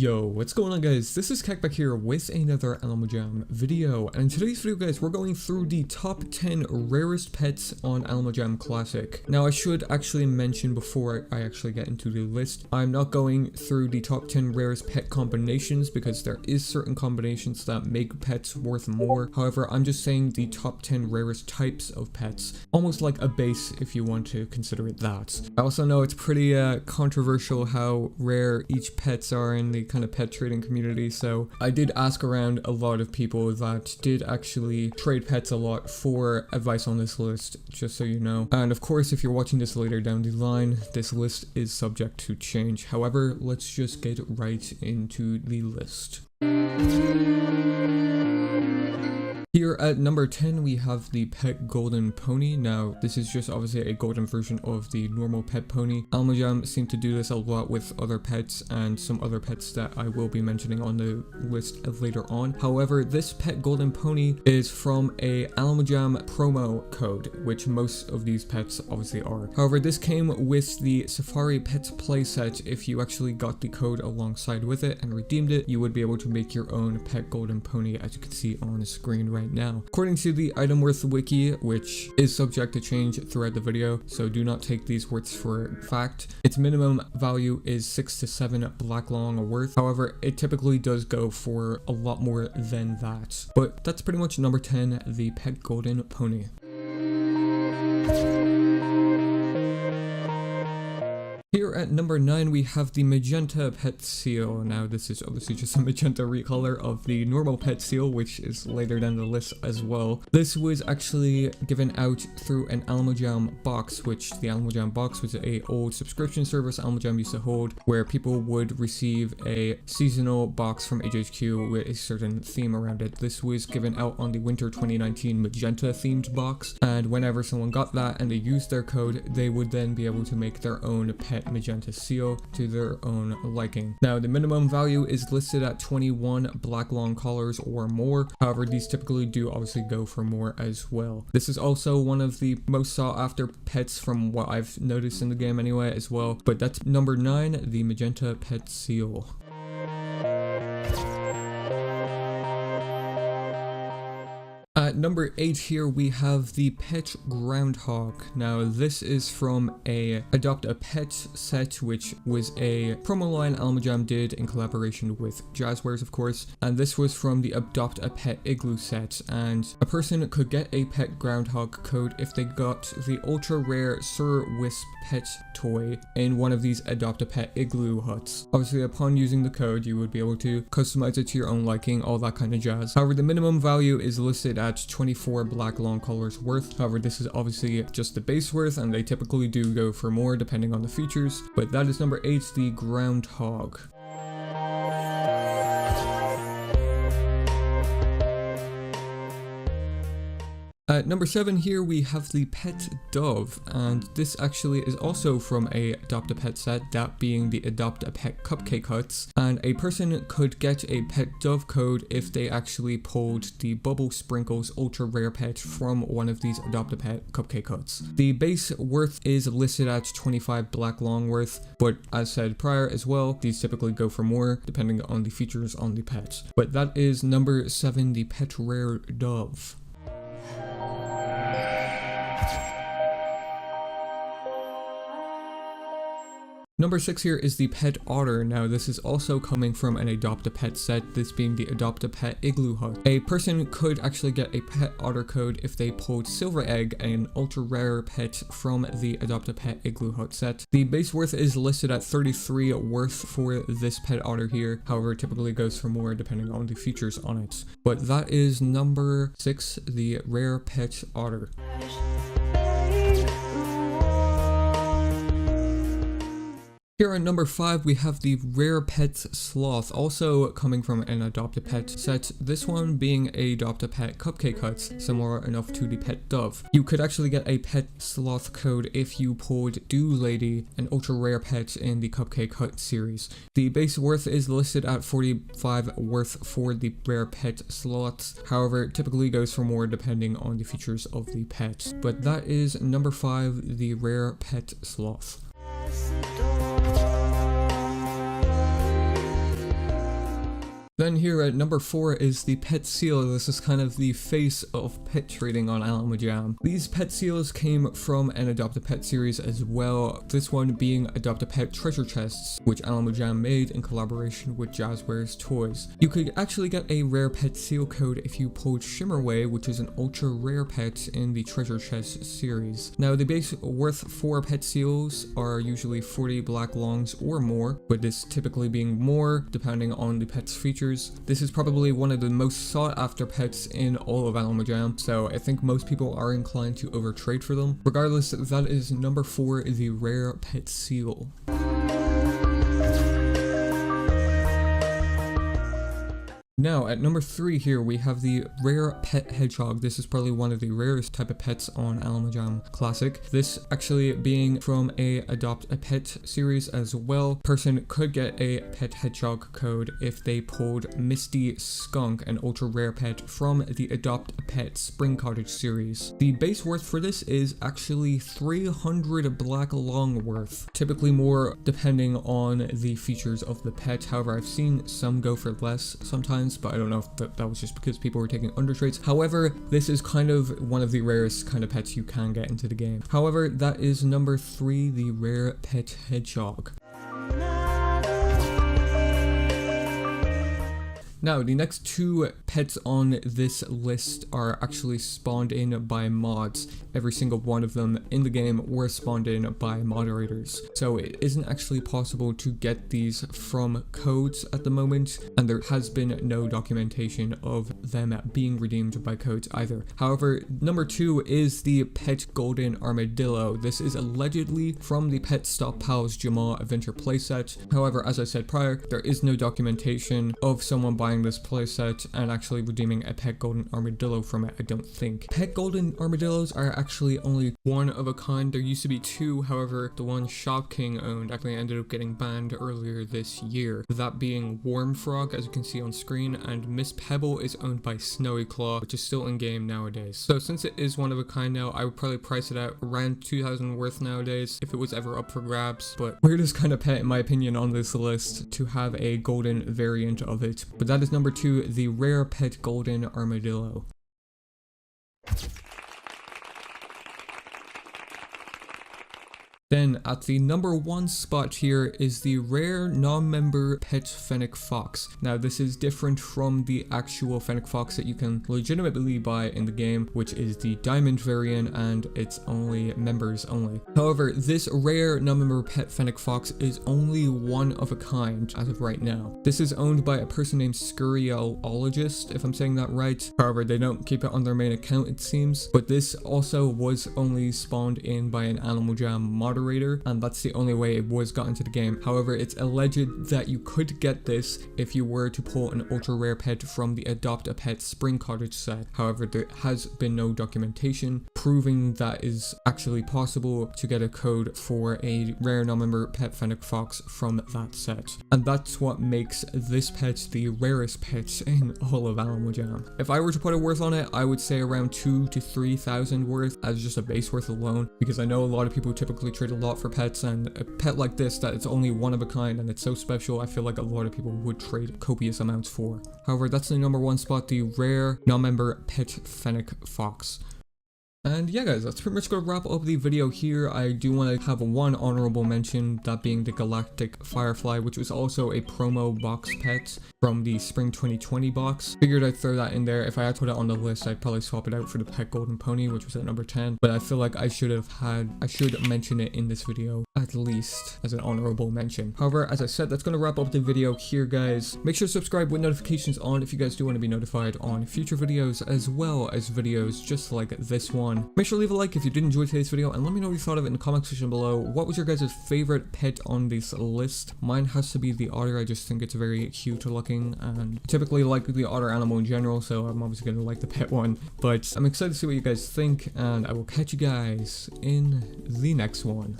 Yo, what's going on guys? This is Kek back here with another Alma Jam video, and in today's video guys, we're going through the top 10 rarest pets on Alma Jam Classic. Now I should actually mention before I actually get into the list, I'm not going through the top 10 rarest pet combinations because there is certain combinations that make pets worth more. However, I'm just saying the top 10 rarest types of pets, almost like a base if you want to consider it that. I also know it's pretty controversial how rare each pets are in the kind of pet trading community, so I did ask around a lot of people that did actually trade pets a lot for advice on this list, just so you know. And of course, if you're watching this later down the line, this list is subject to change. However, let's just get right into the list. Here at number 10, we have the pet golden pony. Now, this is just obviously a golden version of the normal pet pony. Alma Jam seem to do this a lot with other pets and some other pets that I will be mentioning on the list later on. However, this pet golden pony is from a Alma Jam promo code, which most of these pets obviously are. However, this came with the Safari Pets playset. If you actually got the code alongside with it and redeemed it, you would be able to make your own pet golden pony, as you can see on the screen right now. According to the item worth wiki, which is subject to change throughout the video, so do not take these words for fact, its minimum value is 6 to 7 black long worth. However, it typically does go for a lot more than that. But that's pretty much number 10, the pet golden pony. Here at number 9, we have the Magenta Pet Seal. Now, this is obviously just a magenta recolor of the normal Pet Seal, which is later down the list as well. This was actually given out through an Alma Jam box, which the Alma Jam box was a old subscription service Alma Jam used to hold, where people would receive a seasonal box from HHQ with a certain theme around it. This was given out on the winter 2019 magenta themed box, and whenever someone got that and they used their code, they would then be able to make their own pet Magenta Seal to their own liking. Now, the minimum value is listed at 21 black long collars or more. However, these typically do obviously go for more as well. This is also one of the most sought after pets from what I've noticed in the game anyway as well. But that's number 9, the Magenta Pet Seal. At number 8 here, we have the pet Groundhog. Now, this is from a Adopt a Pet set, which was a promo line Alma Jam did in collaboration with Jazzwares, of course. And this was from the Adopt a Pet Igloo set. And a person could get a pet Groundhog code if they got the ultra rare Sir Wisp pet toy in one of these Adopt a Pet Igloo huts. Obviously, upon using the code, you would be able to customize it to your own liking, all that kind of jazz. However, the minimum value is listed at 24 black long collars worth. However, this is obviously just the base worth, and they typically do go for more depending on the features. But that is number 8, the Groundhog. At number 7 here, we have the pet dove, and this actually is also from a Adopt a Pet set, that being the Adopt a Pet cupcake huts, and a person could get a pet dove code if they actually pulled the Bubble Sprinkles ultra rare pet from one of these Adopt a Pet cupcake huts. The base worth is listed at 25 black long worth, but as said prior as well, these typically go for more depending on the features on the pet. But that is number 7, the pet rare dove. Number 6 here is the pet Otter. Now, this is also coming from an Adopt a Pet set, this being the Adopt a Pet Igloo Hut. A person could actually get a pet Otter code if they pulled Silver Egg, an ultra rare pet from the Adopt a Pet Igloo Hut set. The base worth is listed at 33 worth for this pet Otter here. However, it typically goes for more depending on the features on it. But that is number 6, the rare pet Otter. Here at number 5, we have the rare pet Sloth, also coming from an Adopt a Pet set, this one being a Adopt a Pet cupcake huts, similar enough to the pet dove. You could actually get a pet Sloth code if you pulled Dew Lady, an ultra rare pet in the Cupcake Hut series. The base worth is listed at 45 worth for the rare pet Sloths, however it typically goes for more depending on the features of the pet. But that is number 5, the rare pet Sloth. Then here at number 4 is the pet seal. This is kind of the face of pet trading on Alamo Jam. These pet seals came from an Adopt a Pet series as well, this one being Adopt a Pet treasure chests, which Alamo Jam made in collaboration with Jazzwares Toys. You could actually get a rare pet seal code if you pulled Shimmerway, which is an ultra rare pet in the treasure chest series. Now the base worth for pet seals are usually 40 black longs or more, with this typically being more depending on the pet's features. This is probably one of the most sought after pets in all of Alamo Jam, so I think most people are inclined to overtrade for them. Regardless, that is number 4, the rare pet seal. Now, at number 3 here, we have the rare pet hedgehog. This is probably one of the rarest type of pets on Alamo Jam Classic. This actually being from a Adopt a Pet series as well. Person could get a pet hedgehog code if they pulled Misty Skunk, an ultra rare pet from the Adopt a Pet Spring Cottage series. The base worth for this is actually 300 black long worth. Typically more depending on the features of the pet. However, I've seen some go for less sometimes, but I don't know if that was just because people were taking under trades. However, this is kind of one of the rarest kind of pets you can get into the game. However, that is number 3, the rare pet hedgehog. Now, the next 2 pets on this list are actually spawned in by mods. Every single one of them in the game were spawned in by moderators. So it isn't actually possible to get these from codes at the moment, and there has been no documentation of them being redeemed by codes either. However, number 2 is the pet Golden Armadillo. This is allegedly from the Pet Stop Pals Jamal Adventure playset. However, as I said prior, there is no documentation of someone buying this playset and actually redeeming a pet Golden Armadillo from it, I don't think. Pet Golden Armadillos are actually only one of a kind. There used to be 2, however, the one Shop King owned actually ended up getting banned earlier this year. That being Worm Frog, as you can see on screen, and Miss Pebble is owned by Snowy Claw, which is still in game nowadays. So since it is one of a kind now, I would probably price it at around 2,000 worth nowadays if it was ever up for grabs. But weirdest kind of pet in my opinion on this list to have a golden variant of it. But that is number 2, the rare pet Golden Armadillo. Then at the number 1 spot here is the rare non-member pet Fennec Fox. Now this is different from the actual Fennec Fox that you can legitimately buy in the game, which is the diamond variant, and it's only members only. However, this rare non-member pet Fennec Fox is only one of a kind as of right now. This is owned by a person named Fer.al, if I'm saying that right. However, they don't keep it on their main account it seems, but this also was only spawned in by an Alamo Jam moderator, and that's the only way it was got into the game. However, it's alleged that you could get this if you were to pull an ultra rare pet from the Adopt a Pet Spring Cottage set. However, there has been no documentation proving that is actually possible to get a code for a rare non-member pet Fennec Fox from that set. And that's what makes this pet the rarest pet in all of Alamo Jam. If I were to put a worth on it, I would say around 2,000 to 3,000 worth as just a base worth alone, because I know a lot of people typically trade a lot for pets, and a pet like this that it's only one of a kind and it's so special, I feel like a lot of people would trade copious amounts for. However, that's the number 1 spot, the rare non-member pet Fennec Fox. And yeah guys, that's pretty much going to wrap up the video here. I do want to have one honorable mention, that being the Galactic Firefly, which was also a promo box pet from the Spring 2020 box. Figured I'd throw that in there. If I had put it on the list, I'd probably swap it out for the pet Golden Pony, which was at number 10. But I feel like I should mention it in this video, at least as an honorable mention. However, as I said, that's going to wrap up the video here guys. Make sure to subscribe with notifications on if you guys do want to be notified on future videos, as well as videos just like this one. Make sure to leave a like if you did enjoy today's video, and let me know what you thought of it in the comment section below. What was your guys' favorite pet on this list? Mine has to be the otter. I just think it's very cute looking, and I typically like the otter animal in general, so I'm obviously going to like the pet one. But I'm excited to see what you guys think, and I will catch you guys in the next one.